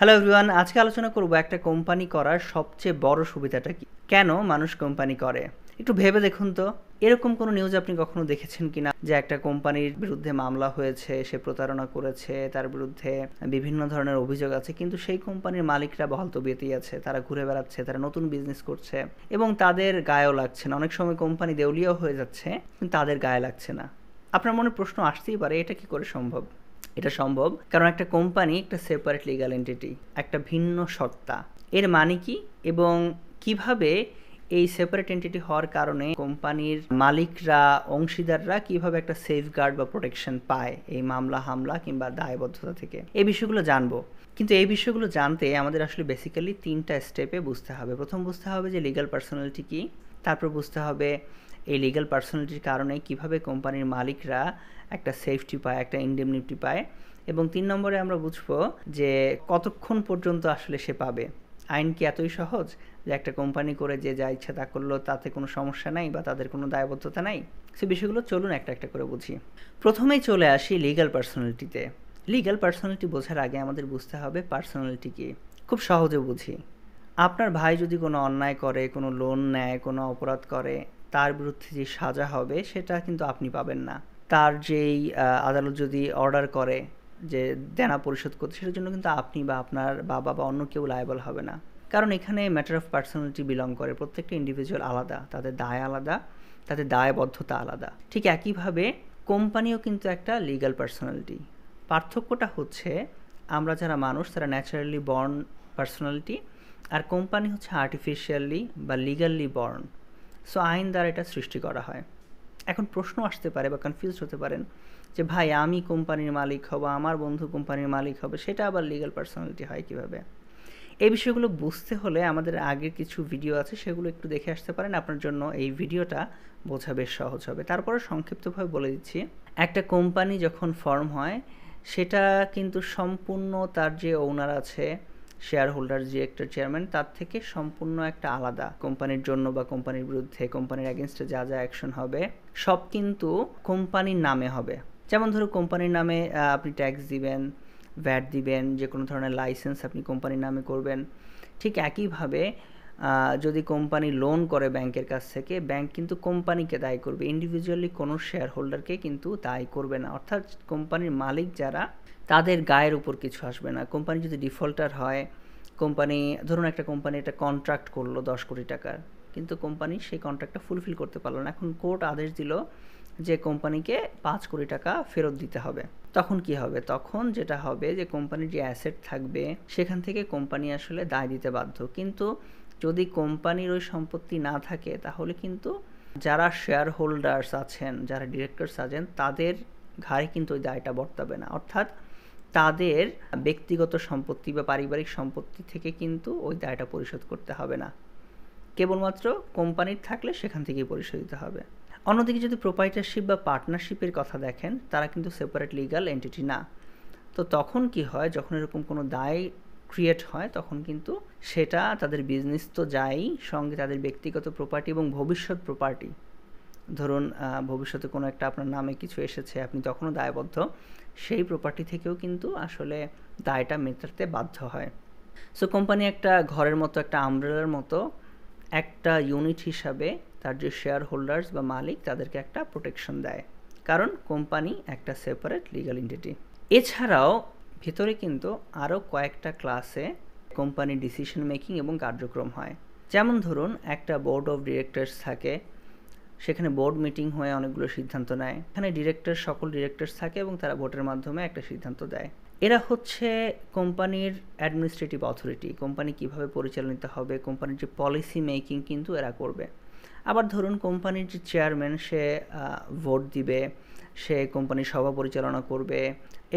Hello everyone, আজকে আলোচনা করব একটা কোম্পানি করার সবচেয়ে বড় সুবিধাটা কি, কেন মানুষ কোম্পানি করে। একটু ভেবে দেখুন তো, এরকম কোনো নিউজ আপনি কখনো দেখেছেন কিনা যে একটা কোম্পানির বিরুদ্ধে মামলা হয়েছে, সে প্রতারণা করেছে, তার বিরুদ্ধে বিভিন্ন ধরনের অভিযোগ আছে, কিন্তু সেই কোম্পানির মালিকরা বহাল তবিয়তেই আছে, তারা ঘুরে বেড়াচ্ছে, তারা নতুন বিজনেস করছে এবং তাদের গায়েও লাগছে না। অনেক সময় কোম্পানি দেউলিয়াও হয়ে যাচ্ছে, কিন্তু তাদের গায়ে লাগছে না। আপনার মনে প্রশ্ন আসতেই পারে, এটা কি করে সম্ভব? এটা সম্ভব কারণ একটা কোম্পানি একটা সেপারেট লিগ্যাল এন্টিটি, একটা ভিন্ন সত্তা। এর মানে কি এবং কিভাবে এই সেপারেট এন্টিটি হওয়ার কারণে কোম্পানির মালিকরা, অংশীদাররা কিভাবে একটা সেফগার্ড বা প্রোটেকশন পায় এই মামলা হামলা কিংবা দায়বদ্ধতা থেকে, এই বিষয়গুলো জানবো। কিন্তু এই বিষয়গুলো জানতে আমাদের আসলে বেসিক্যালি 3টা স্টেপে বুঝতে হবে। প্রথম বুঝতে হবে যে লিগ্যাল পার্সোনালিটি কী, তারপর বুঝতে হবে এই লিগ্যাল পার্সোনালিটির কারণে কিভাবে কোম্পানির মালিকরা একটা সেফটি পায়, একটা ইন্ডেমনিটি পায়, এবং 3 নম্বরে আমরা বুঝবো যে কতক্ষণ পর্যন্ত আসলে সে পাবে। আইন কি এতই সহজ যে একটা কোম্পানি করে যে যা ইচ্ছা তা করলো, তাতে কোনো সমস্যা নাই বা তাদের কোনো দায়বদ্ধতা নাই? সে বিষয়গুলো চলুন একটা একটা করে বুঝি। প্রথমেই চলে আসি লিগ্যাল পার্সোনালিটিতে। লিগ্যাল পার্সোনালিটি বোঝার আগে আমাদের বুঝতে হবে পার্সোনালিটি কি। খুব সহজে বুঝি। আপনার ভাই যদি কোনো অন্যায় করে, কোনো লোন নেয়, কোনো অপরাধ করে, তার বিরুদ্ধে যে সাজা হবে সেটা কিন্তু আপনি পাবেন না। তার যেই আদালত যদি অর্ডার করে যে দেনা পরিশোধ করতে, সেটার জন্য কিন্তু আপনি বা আপনার বাবা বা অন্য কেউ লায়াবল হবে না। কারণ এখানে ম্যাটার অফ পার্সোনালিটি বিলং করে। প্রত্যেকটা ইন্ডিভিজুয়াল আলাদা, তাদের দায় আলাদা, তাদের দায়বদ্ধতা আলাদা। ঠিক একইভাবে কোম্পানিও কিন্তু একটা লিগ্যাল পার্সোনালিটি। পার্থক্যটা হচ্ছে আমরা যারা মানুষ তারা ন্যাচারালি বর্ন পার্সোনালিটি, আর কোম্পানি হচ্ছে আর্টিফিশিয়ালি বা লিগালি বর্ন। সো আইন দ্বারা এটা সৃষ্টি করা হয়। এখন প্রশ্ন আসতে পারে বা কনফিউজ হতে পারেন যে ভাই, আমি কোম্পানির মালিক হব, আমার বন্ধু কোম্পানির মালিক হবে, সেটা আবার লিগ্যাল পার্সোনালিটি হয় কিভাবে? এই বিষয়গুলো বুঝতে হলে আমাদের আগের কিছু ভিডিও আছে, সেগুলো একটু দেখে আসতে পারেন। আপনার জন্য এই ভিডিওটা বোঝা বেশ সহজ হবে। তারপরে সংক্ষিপ্তভাবে বলে দিচ্ছি, একটা কোম্পানি যখন ফর্ম হয় সেটা কিন্তু সম্পূর্ণ তার যে ওনার আছে, শেয়ার হোল্ডার, ডিরেক্টর, চেয়ারম্যান, তার থেকে সম্পূর্ণ একটা আলাদা। কোম্পানির জন্য বা কোম্পানির বিরুদ্ধে, কোম্পানির অ্যাগেনস্টে যা যা অ্যাকশন হবে সব কিন্তু কোম্পানির নামে হবে। যেমন ধরো কোম্পানির নামে আপনি ট্যাক্স দিবেন, ভ্যাট দিবেন, যে কোনো ধরনের লাইসেন্স আপনি কোম্পানির নামে করবেন। ঠিক একইভাবে যদি কোম্পানি লোন করে ব্যাংকের কাছ থেকে, ব্যাংক কিন্তু কোম্পানিকে দায়ী করবে, ইন্ডিভিজুয়ালি কোনো শেয়ার হোল্ডারকে কিন্তু দায়ী করবে না। অর্থাৎ কোম্পানির মালিক যারা, তাদের গায়ের উপর কিছু আসবে না। কোম্পানি যদি ডিফল্টার হয়, কোম্পানি ধরুন একটা কোম্পানি একটা কন্ট্রাক্ট করলো 10 কোটি টাকার, কিন্তু কোম্পানি সেই কন্ট্রাক্টটা ফুলফিল করতে পারলো না, এখন কোর্ট আদেশ দিল যে কোম্পানিকে 5 কোটি টাকা ফেরত দিতে হবে। তখন কি হবে? তখন যেটা হবে যে কোম্পানির যে অ্যাসেট থাকবে সেখান থেকে কোম্পানি আসলে দায় দিতে বাধ্য। কিন্তু যদি কোম্পানির ওই সম্পত্তি না থাকে, তাহলে কিন্তু যারা শেয়ার হোল্ডার্স আছেন, যারা ডিরেক্টরস আছেন, তাদের ঘাড়ে কিন্তু ওই দায়টা বর্তাবে না। অর্থাৎ তাদের ব্যক্তিগত সম্পত্তি বা পারিবারিক সম্পত্তি থেকে কিন্তু ওই দায়টা পরিশোধ করতে হবে না। কেবলমাত্র কোম্পানির থাকলে সেখান থেকেই পরিশোধিত হবে। অন্যদিকে যদি প্রোপাইটারশিপ বা পার্টনারশিপের কথা দেখেন, তারা কিন্তু সেপারেট লিগ্যাল এন্টিটি না। তো তখন কি হয়, যখন এরকম কোনো দায় ক্রিয়েট হয়, তখন কিন্তু সেটা তাদের বিজনেস তো যায়ই, সঙ্গে তাদের ব্যক্তিগত প্রপার্টি এবং ভবিষ্যৎ প্রপার্টি। ধরুন ভবিষ্যতে কোনো একটা আপনার নামে কিছু এসেছে, আপনি তখনও দায়বদ্ধ, সেই প্রপার্টি থেকেও কিন্তু আসলে দায়টা মেটাতে বাধ্য হয়। সো কোম্পানি একটা ঘরের মতো, একটা আমব্রেলার মতো, একটা ইউনিট হিসাবে তার যে শেয়ার হোল্ডার্স বা মালিক, তাদেরকে একটা প্রোটেকশন দেয়, কারণ কোম্পানি একটা সেপারেট লিগ্যাল এন্টিটি। এছাড়াও ভেতরে কিন্তু আরও কয়েকটা ক্লাসে কোম্পানির ডিসিশন মেকিং এবং কার্যক্রম হয়। যেমন ধরুন একটা বোর্ড অফ ডিরেক্টরস থাকে, সেখানে বোর্ড মিটিং হয়ে অনেকগুলো সিদ্ধান্ত নেয়। এখানে সকল ডিরেক্টরস থাকে এবং তারা ভোটের মাধ্যমে একটা সিদ্ধান্ত দেয়। এরা হচ্ছে কোম্পানির অ্যাডমিনিস্ট্রেটিভ অথরিটি। কোম্পানি কিভাবে পরিচালিত হবে, কোম্পানির যে পলিসি মেকিং কিন্তু এরা করবে। আবার ধরুন কোম্পানির যে চেয়ারম্যান, সে ভোট দিবে, সে কোম্পানির সভা পরিচালনা করবে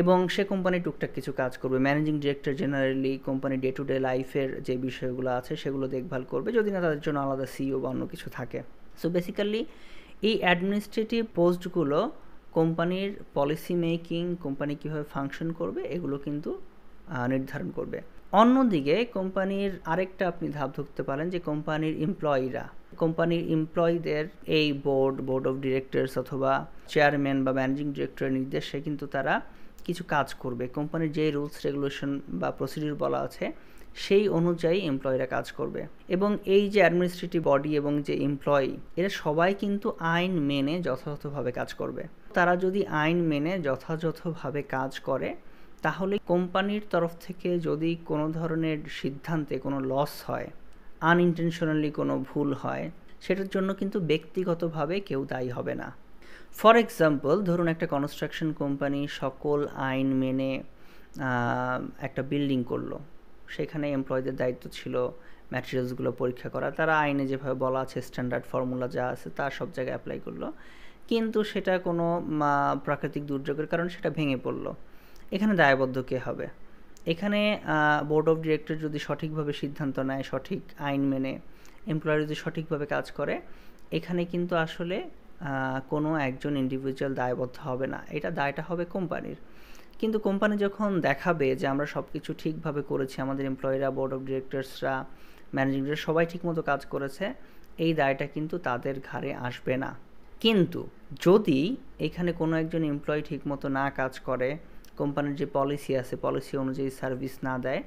এবং সে কোম্পানি টুকটাক কিছু কাজ করবে। ম্যানেজিং ডিরেক্টর জেনারেলি কোম্পানির ডে টু ডে লাইফের যে বিষয়গুলো আছে সেগুলো দেখভাল করবে, যদি না তাদের জন্য আলাদা সিইও বা অন্য কিছু থাকে। সো বেসিক্যালি এই অ্যাডমিনিস্ট্রেটিভ পোস্টগুলো কোম্পানির পলিসি মেকিং, কোম্পানি কীভাবে ফাংশন করবে, এগুলো কিন্তু নির্ধারণ করবে। অন্যদিকে কোম্পানির আরেকটা আপনি ধাপ ধরতে পারেন যে কোম্পানির এমপ্লয়িরা, কোম্পানির এমপ্লয়ীদের এই বোর্ড অফ ডিরেক্টরস অথবা চেয়ারম্যান বা ম্যানেজিং ডিরেক্টরের নির্দেশে কিন্তু তারা কিছু কাজ করবে, কোম্পানির যে রুলস রেগুলেশন বা প্রসিডিউর বলা আছে সেই অনুযায়ী এমপ্লয়িরা কাজ করবে। এবং এই যে অ্যাডমিনিস্ট্রেটিভ বডি এবং যে এমপ্লয়ি, এরা সবাই কিন্তু আইন মেনে যথাযথভাবে কাজ করবে। তারা যদি আইন মেনে যথাযথভাবে কাজ করে, তাহলে কোম্পানির তরফ থেকে যদি কোনো ধরনের সিদ্ধান্তে কোনো লস হয়, আনইনটেনশনালি কোনো ভুল হয়, সেটার জন্য কিন্তু ব্যক্তিগতভাবে কেউ দায়ী হবে না। ফর এক্সাম্পল, ধরুন একটা কনস্ট্রাকশন কোম্পানি সকল আইন মেনে একটা বিল্ডিং করলো, সেখানে এমপ্লয়ীদের দায়িত্ব ছিল ম্যাটেরিয়ালসগুলো পরীক্ষা করা, তারা আইনে যেভাবে বলা আছে স্ট্যান্ডার্ড ফর্মুলা যা আছে তা সব জায়গায় অ্যাপ্লাই করলো, কিন্তু সেটা কোনো প্রাকৃতিক দুর্যোগের কারণে সেটা ভেঙে পড়লো, এখানে দায়বদ্ধ কে হবে? এখানে বোর্ড অফ ডিরেক্টর যদি সঠিকভাবে সিদ্ধান্ত নেয়, সঠিক আইন মেনে এমপ্লয়ার যদি সঠিকভাবে কাজ করে, এখানে কিন্তু আসলে কোনো একজন ইন্ডিভিজুয়াল দায়বদ্ধ হবে না, এটা দায়টা হবে কোম্পানির। কিন্তু কোম্পানি যখন দেখাবে যে আমরা সব কিছু ঠিকভাবে করেছি, আমাদের এমপ্লয়িরা, বোর্ড অফ ডিরেক্টরসরা, ম্যানেজিং ডিরেক্টর সবাই ঠিকমতো কাজ করেছে, এই দায়টা কিন্তু তাদের ঘাড়ে আসবে না। কিন্তু যদি এখানে কোনো একজন এমপ্লয়ি ঠিকমতো না কাজ করে, কোম্পানির যে পলিসি আছে পলিসি অনুযায়ী সার্ভিস না দেয়,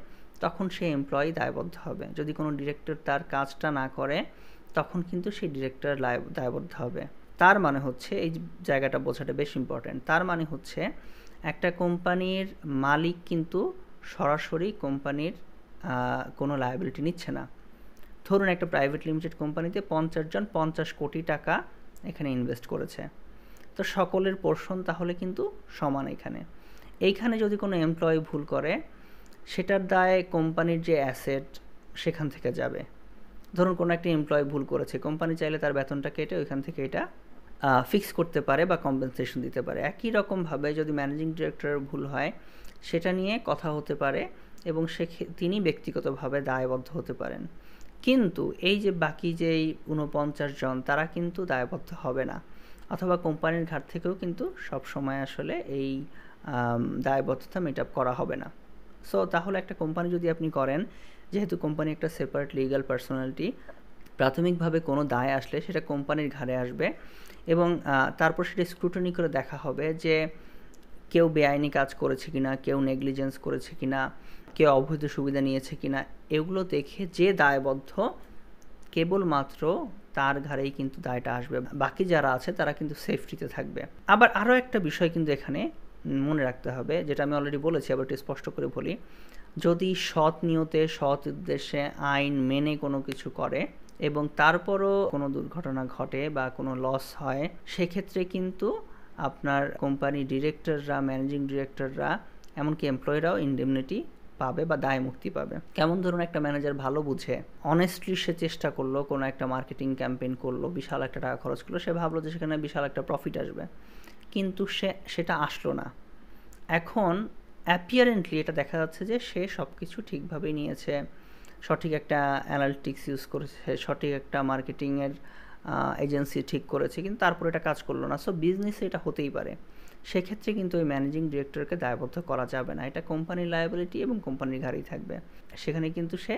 তখন সেই এমপ্লয়ি দায়বদ্ধ হবে। যদি কোনো ডিরেক্টর তার কাজটা না করে, তখন কিন্তু সেই ডিরেক্টর দায়বদ্ধ হবে। তার মানে হচ্ছে, এই জায়গাটা বোঝাটা বেশ ইম্পর্ট্যান্ট, তার মানে হচ্ছে একটা কোম্পানির মালিক কিন্তু সরাসরি কোম্পানির কোনো লায়াবিলিটি নিচ্ছে না। ধরুন একটা প্রাইভেট লিমিটেড কোম্পানিতে 50 জন 50 কোটি টাকা এখানে ইনভেস্ট করেছে, তো সকলের পোর্শন তাহলে কিন্তু সমান। এইখানে যদি কোনো এমপ্লয়ি ভুল করে, সেটার দায় কোম্পানির যে অ্যাসেট সেখান থেকে যাবে। ধরুন কোনো একটা এমপ্লয়ি ভুল করেছে, কোম্পানি চাইলে তার বেতনটা কেটে ওইখান থেকে এটা ফিক্স করতে পারে বা কম্পেনসেশন দিতে পারে। একই রকমভাবে যদি ম্যানেজিং ডিরেক্টরের ভুল হয়, সেটা নিয়ে কথা হতে পারে এবং তিনি ব্যক্তিগতভাবে দায়বদ্ধ হতে পারেন। কিন্তু এই যে বাকি যেই 49 জন, তারা কিন্তু দায়বদ্ধ হবে না, অথবা কোম্পানির ঘাট থেকেও কিন্তু সবসময় আসলে এই দায়বদ্ধতা মিট আপ করা হবে না। সো তাহলে একটা কোম্পানি যদি আপনি করেন, যেহেতু কোম্পানি একটা সেপারেট লিগ্যাল পার্সোনালিটি, প্রাথমিকভাবে কোনো দায় আসলে সেটা কোম্পানির ঘাড়ে আসবে এবং তারপর সেটা স্ক্রুটনি করে দেখা হবে যে কেউ বেআইনি কাজ করেছে কিনা, কেউ নেগলিজেন্স করেছে কিনা, কেউ অবৈধ সুবিধা নিয়েছে কিনা, এগুলো দেখে যে দায়বদ্ধ কেবলমাত্র তার ঘাড়েই কিন্তু দায়টা আসবে, বাকি যারা আছে তারা কিন্তু সেফটিতে থাকবে। আবার আরও একটা বিষয় কিন্তু এখানে মনে রাখতে হবে, যেটা আমি অলরেডি বলেছি, আবার একটু স্পষ্ট করে বলি, যদি সৎ নিয়তে সৎ উদ্দেশ্যে আইন মেনে কোনো কিছু করে এবং তারপরও কোনো দুর্ঘটনা ঘটে বা কোনো লস হয়, সেক্ষেত্রে কিন্তু আপনার কোম্পানি ডিরেক্টররা, ম্যানেজিং ডিরেক্টররা, এমমনকি এমপ্লয়িরাও ইনডেমনিটি পাবে বা দায় মুক্তি পাবে। কেমন ধরুন একটা ম্যানেজার ভালো বুঝে অনেস্টলি সে চেষ্টা করলো, কোনো একটা মার্কেটিং ক্যাম্পেইন করলো, বিশাল একটা টাকা খরচ করলো, সে ভাবলো যে সেখানে বিশাল একটা প্রফিট আসবে, কিন্তু সেটা আসলো না। এখন অ্যাপিয়ারেন্টলি এটা দেখা যাচ্ছে যে সে সব কিছু ঠিকভাবেই নিয়েছে, সঠিক একটা অ্যানালিটিক্স ইউজ করেছে, সঠিক একটা মার্কেটিংয়ের এজেন্সি ঠিক করেছে, কিন্তু তারপর এটা কাজ করলো না। সো বিজনেসে এটা হতেই পারে, সেক্ষেত্রে কিন্তু ওই ম্যানেজিং ডিরেক্টরকে দায়বদ্ধ করা যাবে না, এটা কোম্পানির লায়াবিলিটি এবং কোম্পানির ঘাড়েই থাকবে। সেখানে কিন্তু সে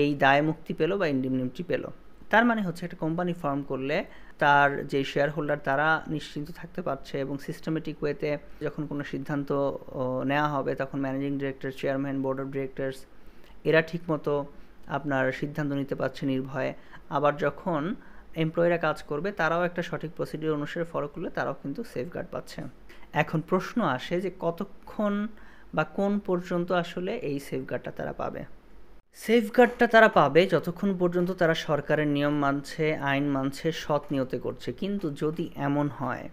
এই দায় মুক্তি পেল বা ইন্ডেমনিটি পেল। তার মানে হচ্ছে একটা কোম্পানি ফর্ম করলে তার যে শেয়ার হোল্ডার তারা নিশ্চিন্ত থাকতে পারছে এবং সিস্টেমেটিক ওয়েতে যখন কোনো সিদ্ধান্ত নেওয়া হবে, তখন managing director, chairman, board of directors এরা ঠিকমতো আপনার সিদ্ধান্ত নিতে পারছে নির্ভয়ে। আবার যখন এমপ্লয়িরা কাজ করবে, তারাও একটা সঠিক প্রসিডিউর অনুসারে ফলো করলে তারাও কিন্তু সেফগার্ড পাচ্ছে। এখন প্রশ্ন আসে যে কতক্ষণ বা কোন পর্যন্ত আসলে এই সেফগার্ডটা তারা পাবে? সেফগার্ডটা তারা পাবে যতক্ষণ পর্যন্ত তারা সরকারের নিয়ম মানছে, আইন মানছে, সৎ নিয়তে করছে। কিন্তু যদি এমন হয়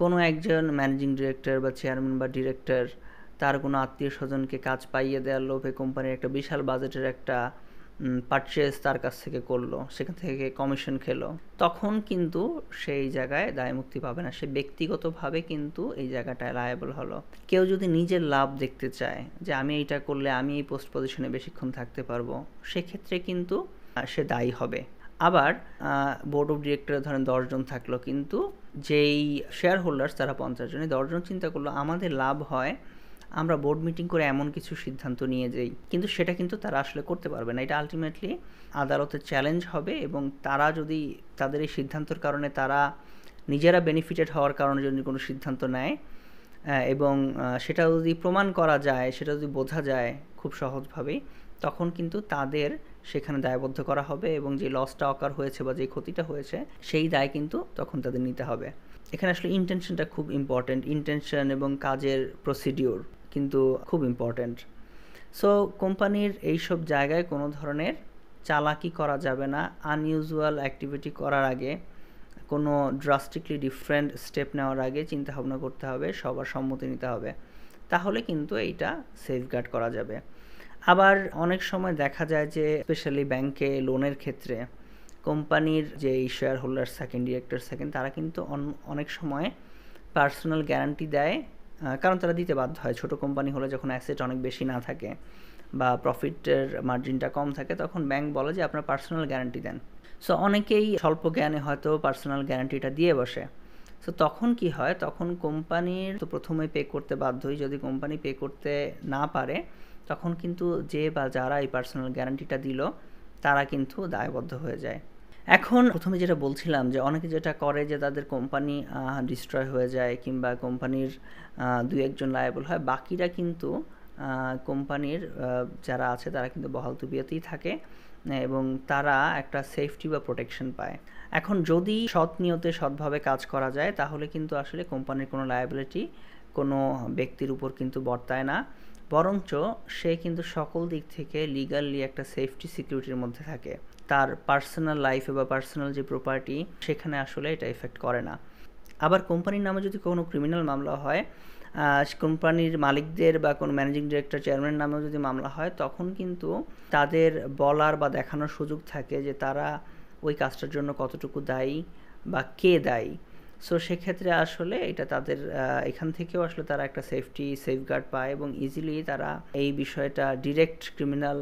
কোনো একজন ম্যানেজিং ডিরেক্টর বা চেয়ারম্যান বা ডিরেক্টর তার কোনো আত্মীয় স্বজনকে কাজ পাইয়ে দেওয়ার লোভে কোম্পানির একটা বিশাল বাজেটের একটা পারচেজ তার কাছ থেকে করলো, সেখান থেকে কমিশন খেলো, তখন কিন্তু সেই জায়গায় দায়মুক্তি পাবে না, সে ব্যক্তিগতভাবে কিন্তু এই জায়গাটায় লায়াবল হলো। কেউ যদি নিজের লাভ দেখতে চায় যে আমি এইটা করলে আমি এই পোস্ট পজিশনে বেশিক্ষণ থাকতে পারবো, সেক্ষেত্রে কিন্তু সে দায়ী হবে। আবার বোর্ড অফ ডিরেক্টরে ধরেন 10 জন থাকলো, কিন্তু যেই শেয়ার হোল্ডার্স তারা 50 জনই, 10 জন চিন্তা করলো আমাদের লাভ হয় আমরা বোর্ড মিটিং করে এমন কিছু সিদ্ধান্ত নিয়ে যাই, কিন্তু সেটা কিন্তু তারা আসলে করতে পারবে না। এটা আলটিমেটলি আদালতের চ্যালেঞ্জ হবে এবং তারা যদি তাদের এই সিদ্ধান্তের কারণে তারা নিজেরা বেনিফিটেড হওয়ার কারণে যদি কোনো সিদ্ধান্ত নেয়, এবং সেটা যদি প্রমাণ করা যায়, সেটা যদি বোঝা যায় খুব সহজভাবেই, তখন কিন্তু তাদের সেখানে দায়বদ্ধ করা হবে এবং যে লসটা অকার হয়েছে বা যে ক্ষতিটা হয়েছে সেই দায় কিন্তু তখন তাদের নিতে হবে। এখানে আসলে ইন্টেনশনটা খুব ইম্পর্ট্যান্ট। ইন্টেনশন এবং কাজের প্রসিডিওর কিন্তু খুব ইম্পর্ট্যান্ট। সো কোম্পানির এইসব জায়গায় কোনো ধরনের চালাকি করা যাবে না। আনইউজুয়াল অ্যাক্টিভিটি করার আগে, কোনো ড্রাস্টিকলি ডিফারেন্ট স্টেপ নেওয়ার আগে চিন্তা ভাবনা করতে হবে, সবার সম্মতি নিতে হবে, তাহলে কিন্তু এইটা সেফগার্ড করা যাবে। আবার অনেক সময় দেখা যায় যে স্পেশালি ব্যাংকে লোনের ক্ষেত্রে কোম্পানির যে শেয়ার হোল্ডার্স থাকেন, ডিরেক্টরস থাকেন, তারা কিন্তু অনেক সময় পার্সোনাল গ্যারান্টি দেয়, কারণ তারা দিতে বাধ্য হয়। ছোটো কোম্পানি হলে যখন অ্যাসেট অনেক বেশি না থাকে বা প্রফিটের মার্জিনটা কম থাকে, তখন ব্যাংক বলে যে আপনার পার্সোনাল গ্যারান্টি দেন। সো অনেকেই স্বল্প জ্ঞানে হয়তো পার্সোনাল গ্যারান্টিটা দিয়ে বসে। সো তখন কি হয়, তখন কোম্পানির তো প্রথমে পে করতে বাধ্যই। যদি কোম্পানি পে করতে না পারে, তখন কিন্তু যে বা যারা এই পার্সোনাল গ্যারান্টিটা দিল তারা কিন্তু দায়বদ্ধ হয়ে যায়। এখন প্রথমে যেটা বলছিলাম যে অনেকে যেটা করে যে তাদের কোম্পানি ডিস্ট্রয় হয়ে যায় কিংবা কোম্পানির দু একজন লায়াবল হয়, বাকিরা কিন্তু কোম্পানির যারা আছে তারা কিন্তু বহাল তবিয়তেই থাকে এবং তারা একটা সেফটি বা প্রোটেকশন পায়। এখন যদি সৎ নিয়তে সৎভাবে কাজ করা যায়, তাহলে কিন্তু আসলে কোম্পানির কোনো লায়াবিলিটি কোনো ব্যক্তির উপর কিন্তু বর্তায় না, বরঞ্চ সে কিন্তু সকল দিক থেকে লিগালি একটা সেফটি সিকিউরিটির মধ্যে থাকে। তার পার্সোনাল লাইফে বা পার্সোনাল যে প্রপার্টি, সেখানে আসলে এটা এফেক্ট করে না। আবার কোম্পানির নামে যদি কোনো ক্রিমিনাল মামলা হয়, কোম্পানির মালিকদের বা কোনো ম্যানেজিং ডিরেক্টর, চেয়ারম্যান নামেও যদি মামলা হয়, তখন কিন্তু তাদের বলার বা দেখানোর সুযোগ থাকে যে তারা ওই কাজটার জন্য কতটুকু দায়ী বা কে দায়ী। সো সেক্ষেত্রে আসলে এটা তাদের এখান থেকেও আসলে তারা একটা সেফগার্ড পায় এবং ইজিলি তারা এই বিষয়টা ডিরেক্ট ক্রিমিনাল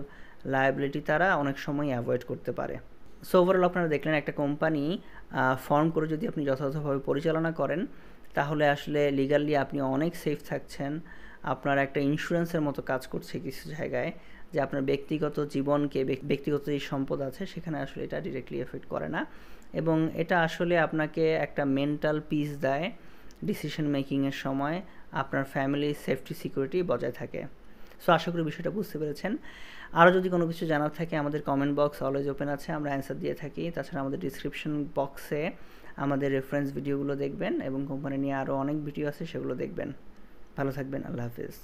লায়াবিলিটি তারা অনেক সময় অ্যাভয়েড করতে পারে। সো ওভারঅল আপনারা দেখলেন, একটা কোম্পানি ফর্ম করে যদি আপনি যথাযথভাবে পরিচালনা করেন, তাহলে আসলে লিগালি আপনি অনেক সেফ থাকছেন। আপনার একটা ইন্স্যুরেন্সের মতো কাজ করছে কিছু জায়গায়, যে আপনার ব্যক্তিগত জীবনকে, ব্যক্তিগত যে সম্পদ আছে সেখানে আসলে এটা ডিরেক্টলি এফেক্ট করে না এবং এটা আসলে আপনাকে একটা মেন্টাল পিস দেয়। ডিসিশন মেকিংয়ের সময় আপনার ফ্যামিলি সেফটি সিকিউরিটি বজায় থাকে। সো আশা করি বিষয়টা বুঝতে পেরেছেন। আরও যদি কোনো কিছু জানার থাকে, আমাদের কমেন্ট বক্স অলওয়েজ ওপেন আছে, আমরা অ্যান্সার দিয়ে থাকি। তাছাড়া আমাদের ডিসক্রিপশন বক্সে আমাদের রেফারেন্স ভিডিওগুলো দেখবেন এবং কোম্পানি নিয়ে আরও অনেক ভিডিও আছে, সেগুলো দেখবেন। ভালো থাকবেন। আল্লাহ হাফিজ।